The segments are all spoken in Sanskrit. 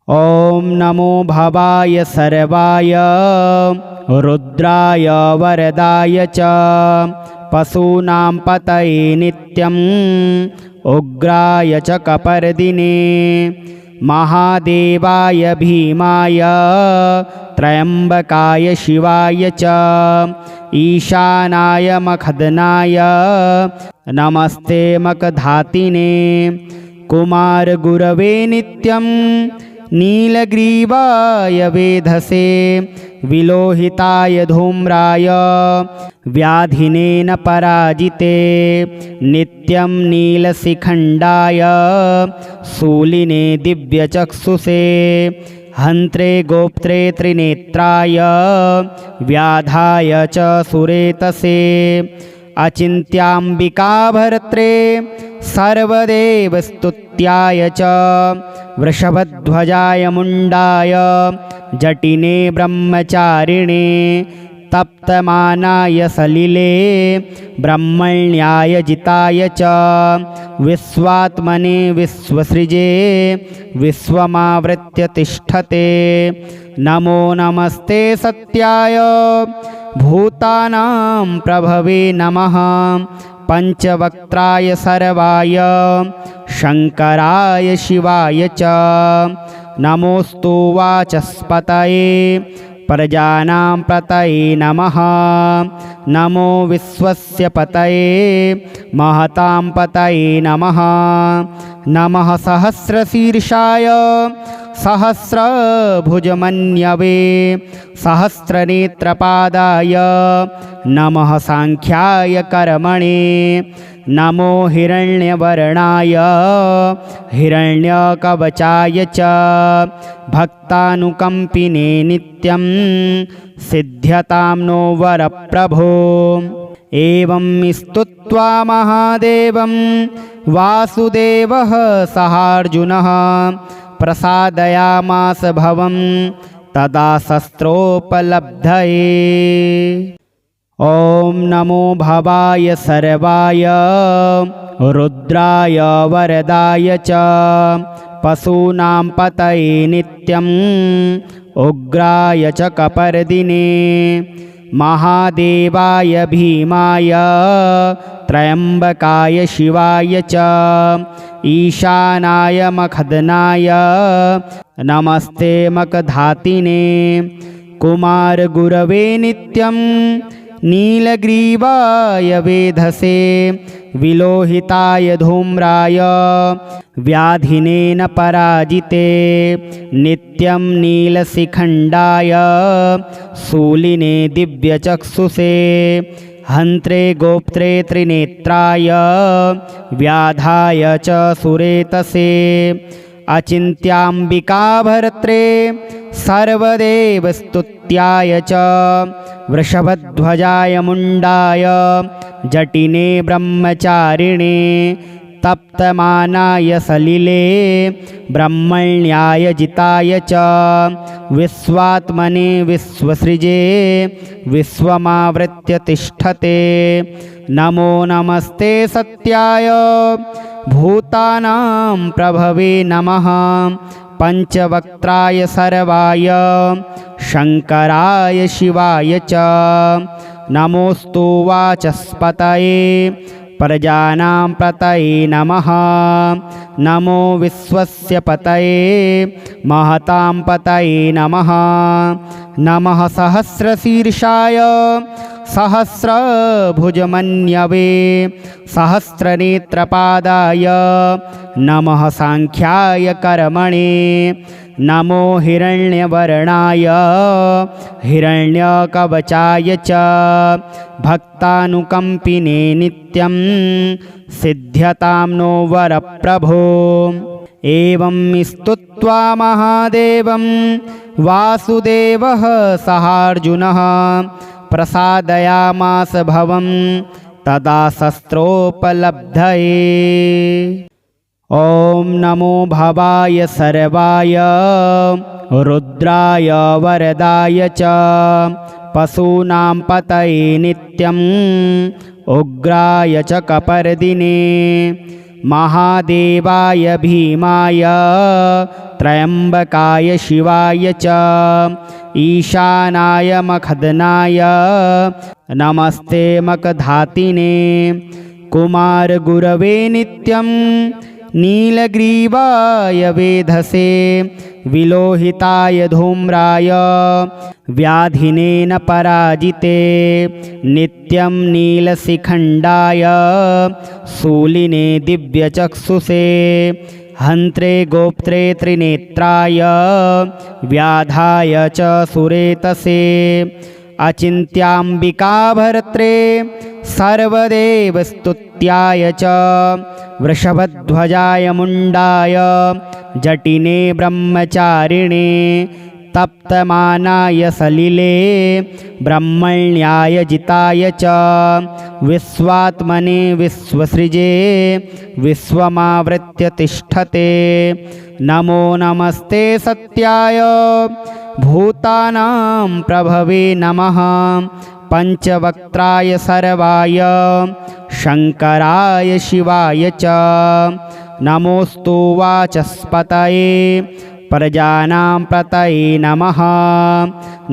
ॐ नमो भवाय सर्वाय रुद्राय वरदाय च पशूनां पतये नित्यम् उग्राय च कपर्दिने महादेवाय भीमाय त्र्यम्बकाय शिवाय च ईशानाय मखदनाय नमस्ते मकधातिने कुमारगुरवे नित्यं नीलग्रीवाय वेधसे विलोहिताय धूम्राय व्याधिनेन पराजिते नित्यं नीलशिखण्डाय शूलिने दिव्यचक्षुषे हन्त्रे गोप्त्रे त्रिनेत्राय व्याधाय च सुरेतसे अचिन्त्याम्बिकाभर्त्रे सर्वदेवस्तुत्याय च वृषभध्वजाय मुण्डाय जटिने ब्रह्मचारिणे तप्तमानाय सलिले ब्रह्मण्याय जिताय च विश्वात्मने विश्वसृजे विश्वमावृत्य तिष्ठते नमो नमस्ते सत्याय भूतानां प्रभवे नमः पंचवक्त्राय सर्वाय शंकराय शिवाय च नमोस्तु वाचस्पतये प्रजानां पतये नमः नमो विश्वस्य पतये महतां पतये नमः नमः सहस्रशीर्षाय सहस्रभुजमन्यवे सहस्रनेत्रपादाय नमः सांख्याय कर्मणे नमो हिरण्यवर्णाय हिरण्यकवचाय च भक्तानुकंपिने नित्यं सिद्ध्यतां नो वरप्रभो एवं स्तुत्वा महादेवं वासुदेवः सहार्जुनः प्रसादयामास भवं तदा शस्त्रोपलब्धये। ॐ नमो भवाय सर्वाय रुद्राय वरदाय च पशूनां पतये नित्यम् उग्राय च कपर्दिने महादेवाय भीमाय त्र्यम्बकाय शिवाय च ईशानाय मखदनाय नमस्ते मकधातिने कुमारगुरवे नित्यं नीलग्रीवाय वेधसे विलोहिताय धूम्राय व्याधिनेन पराजिते नित्यं नीलशिखण्डाय शूलिने दिव्यचक्षुषे हन्त्रे गोप्त्रे त्रिनेत्राय व्याधाय च सुरेतसे अचिन्त्याम्बिकाभर्त्रे सर्वदेवस्तुत्याय च वृषभध्वजाय मुण्डाय जटिने ब्रह्मचारिणे तप्तमानाय सलिले ब्रह्मण्याय जिताय च विश्वात्मने विश्वसृजे विश्वमावृत्य तिष्ठते नमो नमस्ते सत्याय भूतानां प्रभवे नमः पंचवक्त्राय सर्वाय शंकराय शिवाय च नमोस्तु वाचस्पतये प्रजानां पतये नमः नमो विश्वस्य पतये महतां पतये नमः नमः सहस्रशीर्षाय सहस्रभुजमन्यवे सहस्रनेत्रपादाय नमः सांख्याय कर्मणे नमो हिरण्यवर्णाय हिरण्यकवचाय च भक्तानुकंपिने नित्यं सिद्ध्यतां नो वरप्रभो एवं स्तुत्वा महादेवं वासुदेवः सहार्जुनः प्रसादयामास भवं तदा शस्त्रोपलब्धये। ॐ नमो भवाय सर्वाय रुद्राय वरदाय च पशूनां पतये नित्यम् उग्राय च कपर्दिने महादेवाय भीमाय त्र्यम्बकाय शिवाय च ईशानाय मखदनाय नमस्ते मकधातिने कुमारगुरवे नित्यं नीलग्रीवाय वेधसे विलोहिताय धूम्राय व्याधिनेन पराजिते नित्यं नीलशिखण्डाय शूलिने दिव्यचक्षुषे हन्त्रे गोप्त्रे त्रिनेत्राय व्याधाय च सुरेतसे अचिन्त्याम्बिकाभर्त्रे सर्वदेवस्तुत्याय च वृषभध्वजाय मुण्डाय जटिने ब्रह्मचारिणे तप्तमानाय सलिले ब्रह्मण्याय जिताय च विश्वात्मने विश्वसृजे विश्वमावृत्य तिष्ठते नमो नमस्ते सत्याय भूतानां प्रभवे नमः पंचवक्त्राय सर्वाय शंकराय शिवाय च नमोस्तु वाचस्पतये प्रजानां पतये नमः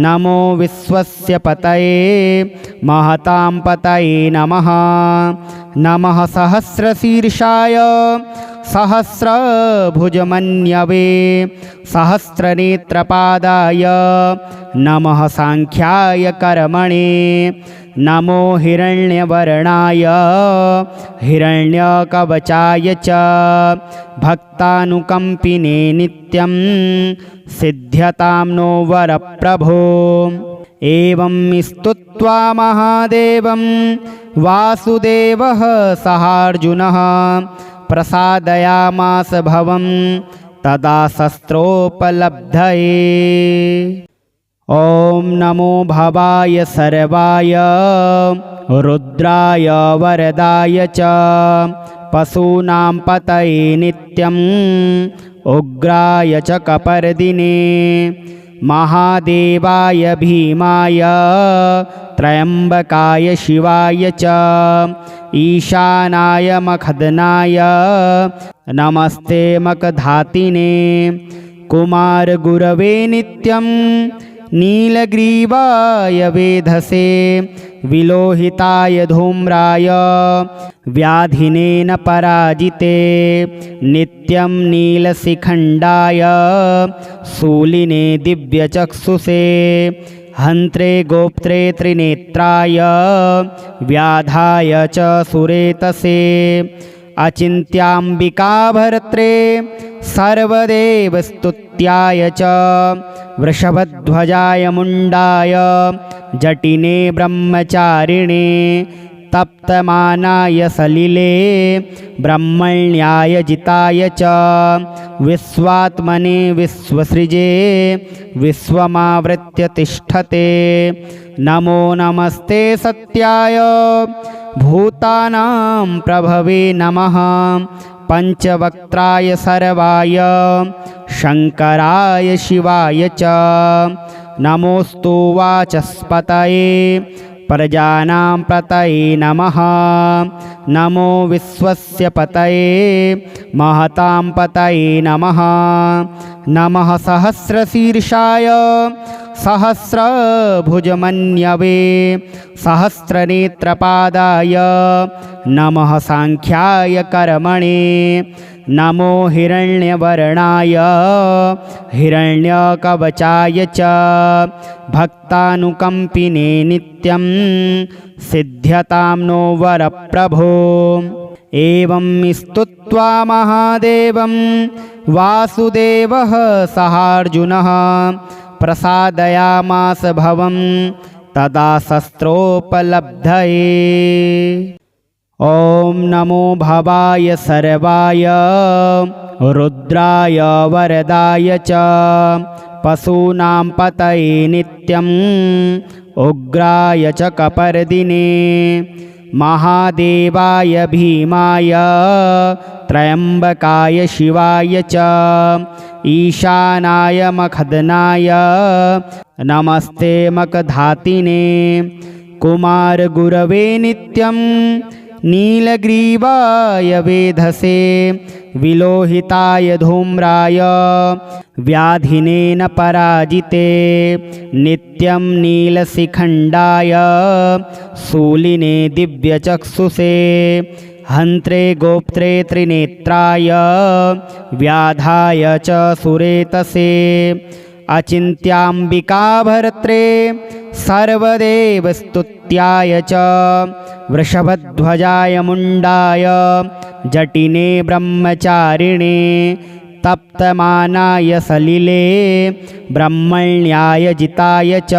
नमो विश्वस्य पतये महतां पतये नमः नमः सहस्रशीर्षाय सहस्रभुजमन्यवे सहस्रनेत्रपादाय नमः सांख्याय कर्मणे नमो हिरण्यवर्णाय हिरण्यकवचाय च भक्तानुकम्पिने नित्यं सिद्ध्यतां नो वरप्रभो एवं स्तुत्वा महादेवं वासुदेवः सहार्जुनः प्रसादयामास भवं तदा शस्त्रोपलब्धये ॐ नमो भवाय सर्वाय रुद्राय वरदाय च पशूनां पतये नित्यं उग्राय च कपर्दिने महादेवाय भीमाय त्र्यम्बकाय शिवाय च ईशानाय मखदनाय नमस्ते मकधातिने कुमारगुरवे नित्यं नीलग्रीवाय वेधसे विलोहिताय धूम्राय व्याधिनेन पराजिते नित्यं नीलशिखण्डाय शूलिने दिव्यचक्षुषे हन्त्रे गोप्त्रे त्रिनेत्राय व्याधाय च सुरेतसे अचिन्त्याम्बिकाभर्त्रे सर्वदेवस्तुत्याय च वृषभध्वजाय मुण्डाय जटिने ब्रह्मचारिणे तप्तमानाय सलिले ब्रह्मण्याय जिताय च विश्वात्मने विश्वसृजे विश्वमावृत्य तिष्ठते नमो नमस्ते सत्याय भूतानां प्रभवे नमः पंचवक्त्राय सर्वाय शंकराय शिवाय च नमोस्तु वाचस्पतये प्रजानां पतये नमः नमो विश्वस्य पतये महतां पतये नमः नमः सहस्रशीर्षाय सहस्रभुजमन्यवे सहस्रनेत्रपादाय नमः सांख्याय कर्मणे नमो हिरण्यवर्णाय हिरण्यकवचाय च भक्तानुकम्पिने नित्यं सिद्ध्यतां नो वरप्रभो एवं स्तुत्वा महादेवं वासुदेवः सहार्जुनः प्रसादयामास भवं तदा शस्त्रोपलब्धये ॐ नमो भवाय सर्वाय रुद्राय वरदाय च पशूनां पतये नित्यं उग्राय च कपर्दिने महादेवाय भीमाय त्र्यम्बकाय शिवाय च ईशानाय मखदनाय नमस्ते मकधातिने कुमारगुरवे नित्यं नीलग्रीवाय वेधसे विलोहिताय धूम्राय व्याधिनेन पराजिते नित्यं नीलशिखण्डाय शूलिने दिव्यचक्षुषे हन्त्रे गोप्त्रे त्रिनेत्राय व्याधाय च सुरेतसे अचिन्त्याम्बिकाभर्त्रे सर्वदेवस्तुत्याय च वृषभध्वजाय मुण्डाय जटिने ब्रह्मचारिणे तप्तमानाय सलिले ब्रह्मण्याय जिताय च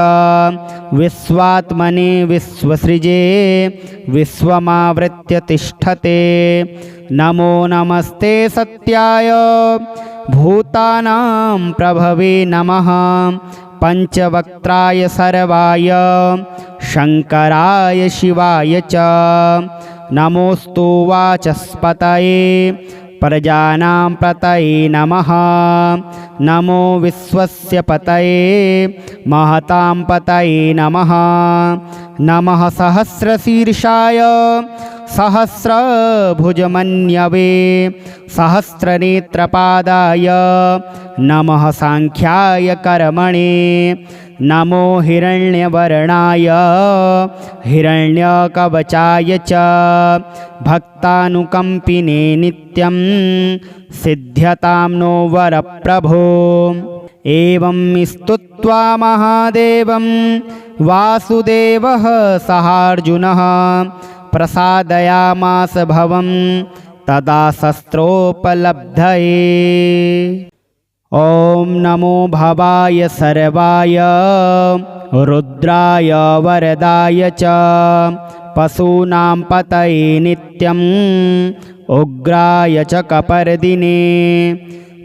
विश्वात्मने विश्वसृजे विश्वमावृत्य तिष्ठते नमो नमस्ते सत्याय भूतानां प्रभवे नमः पंचवक्त्राय सर्वाय शंकराय शिवाय च नमोस्तु वाचस्पतये प्रजानां पतये नमः नमो विश्वस्य पतये महतां पतये नमः नमः सहस्रशीर्षाय सहस्रभुजमन्यवे सहस्रनेत्रपादाय नमः सांख्याय कर्मणे नमो हिरण्यवर्णाय हिरण्यकवचाय च भक्तानुकम्पिने नित्यं सिद्ध्यतां नो वरप्रभो एवं स्तुत्वा महादेवं वासुदेवः सहार्जुनः प्रसादयामास भवं तदा शस्त्रोपलब्धये। ॐ नमो भवाय सर्वाय रुद्राय वरदाय च पशूनां पतये नित्यं उग्राय च कपर्दिने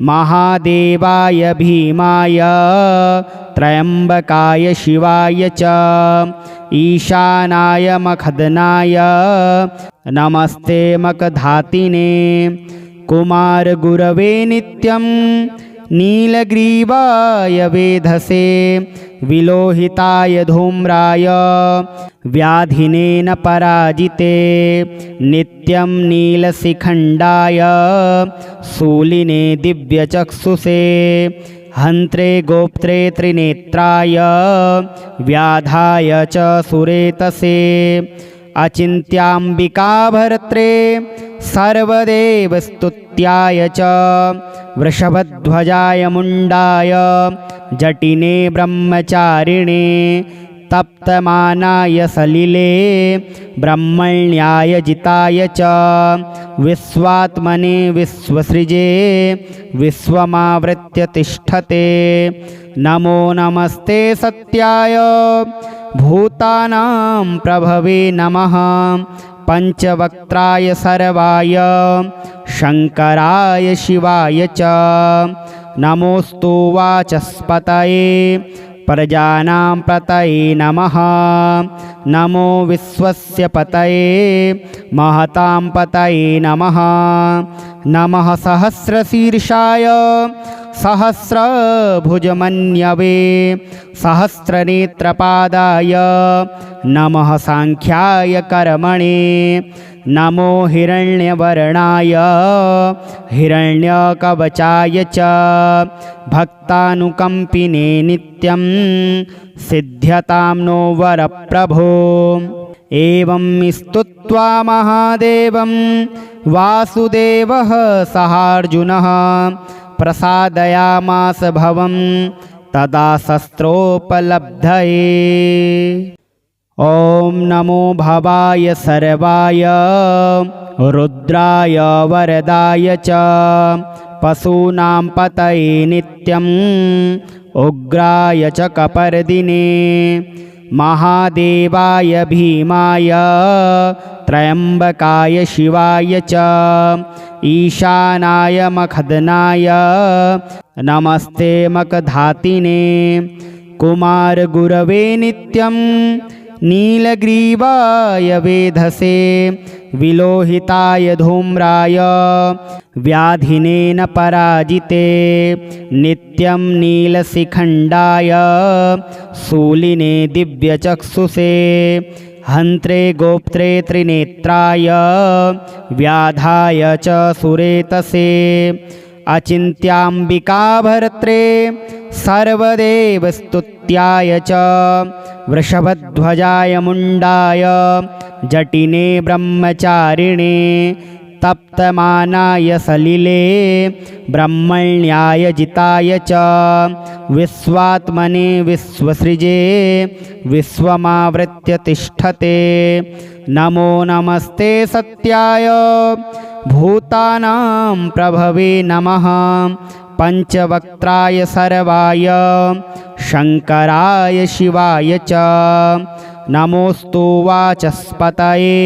महादेवाय भीमाय त्र्यम्बकाय शिवाय च ईशानाय मखदनाय नमस्ते मकधातिने कुमारगुरवे नित्यं नीलग्रीवाय वेधसे विलोहिताय धूम्राय व्याधिनेन पराजिते नित्यं नीलशिखण्डाय शूलिने दिव्यचक्षुषे हन्त्रे गोप्त्रे त्रिनेत्राय व्याधाय च सुरेतसे अचिन्त्याम्बिकाभर्त्रे सर्वदेवस्तुत्याय च वृषभध्वजाय मुण्डाय जटिने ब्रह्मचारिणे तप्तमानाय सलिले ब्रह्मण्याय जिताय च विश्वात्मने विश्वसृजे विश्वमावृत्य तिष्ठते नमो नमस्ते सत्याय भूतानां प्रभवे नमः पंचवक्त्राय सर्वाय शंकराय शिवाय च नमोस्तु वाचस्पतये प्रजानां पतये नमः नमो विश्वस्य पतये महतां पतये नमः नमः सहस्रशीर्षाय सहस्रभुजमन्यवे सहस्रनेत्रपादाय नमः सांख्याय कर्मणे नमो हिरण्यवर्णाय हिरण्यकवचाय च भक्तानुकम्पिने नित्यं सिद्ध्यतां नो वरप्रभो एवं स्तुत्वा महादेवं वासुदेवः सहार्जुनः प्रसादयामास भवं तदा शस्त्रोपलब्धये। ॐ नमो भवाय सर्वाय रुद्राय वरदाय च पशूनां पतये नित्यं उग्राय च कपर्दिने महादेवाय भीमाय त्र्यम्बकाय शिवाय च ईशानाय मखदनाय नमस्ते मकधातिने कुमारगुरवे नित्यं नीलग्रीवाय वेधसे विलोहिताय धूम्राय व्याधिनेन पराजिते नित्यं नीलशिखण्डाय शूलिने दिव्यचक्षुषे हन्त्रे गोप्त्रे त्रिनेत्राय व्याधाय च सुरेतसे अचिन्त्याम्बिकाभर्त्रे सर्वदेवस्तुत्याय च वृषभध्वजाय मुण्डाय जटिने ब्रह्मचारिणे तप्तमानाय सलिले ब्रह्मण्याय जिताय च विश्वात्मने विश्वसृजे विश्वमावृत्य तिष्ठते नमो नमस्ते सत्याय भूतानां प्रभवे नमः पञ्चवक्त्राय सर्वाय शङ्कराय शिवाय च नमोऽस्तु वाचस्पतये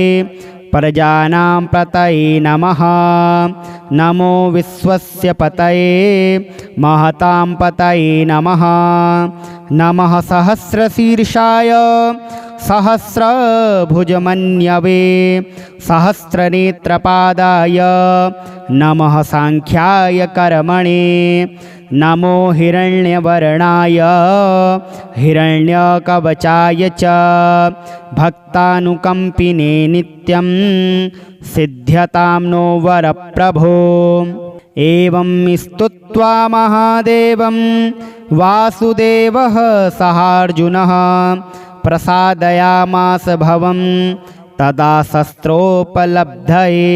प्रजानां पतये नमः नमो विश्वस्य पतये महतां पतये नमः नमः सहस्रशीर्षाय सहस्रभुजमन्यवे सहस्रनेत्रपादाय नमः सांख्याय कर्मणे नमो हिरण्यवर्णाय हिरण्यकवचाय च भक्तानुकम्पिने नित्यं सिद्ध्यतां नो वरप्रभो एवं स्तुत्वा महादेवं वासुदेवः सहार्जुनः प्रसादयामास भवं तदा शस्त्रोपलब्धये।